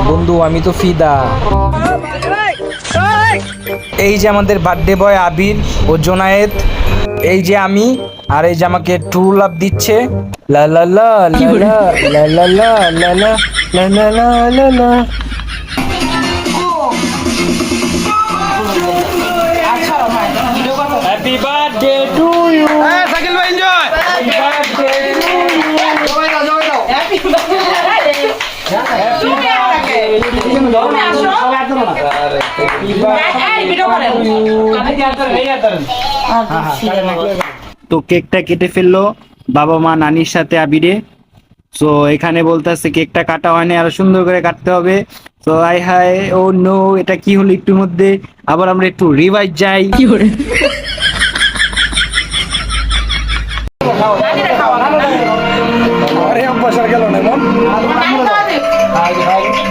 বন্ধু আমি তো ফিদা। এই যে আমাদের বার্থডে বয় আবির ও জোনায়েদ, এই যে আমি, আর এই যে আমাকে ট্রু লাভ দিচ্ছে। লা লা লা লা লা লা লা লা লা লা লা লা লা লা লা। Happy birthday to you. Shakil ভাই enjoy. Happy birthday to you. জবাই দাও জবাই দাও। Happy birthday. তো কেকটা কেটে ফেললো বাবা মা নানির সাথে আবিরে। তো এখানে বলতেছে কেকটা কাটা হয়নি, আরো সুন্দর করে কাটতে হবে। তো আই হাই ও নো, এটা কি হলো একটুর মধ্যে। আবার আমরা একটু রিভাইজ যাই।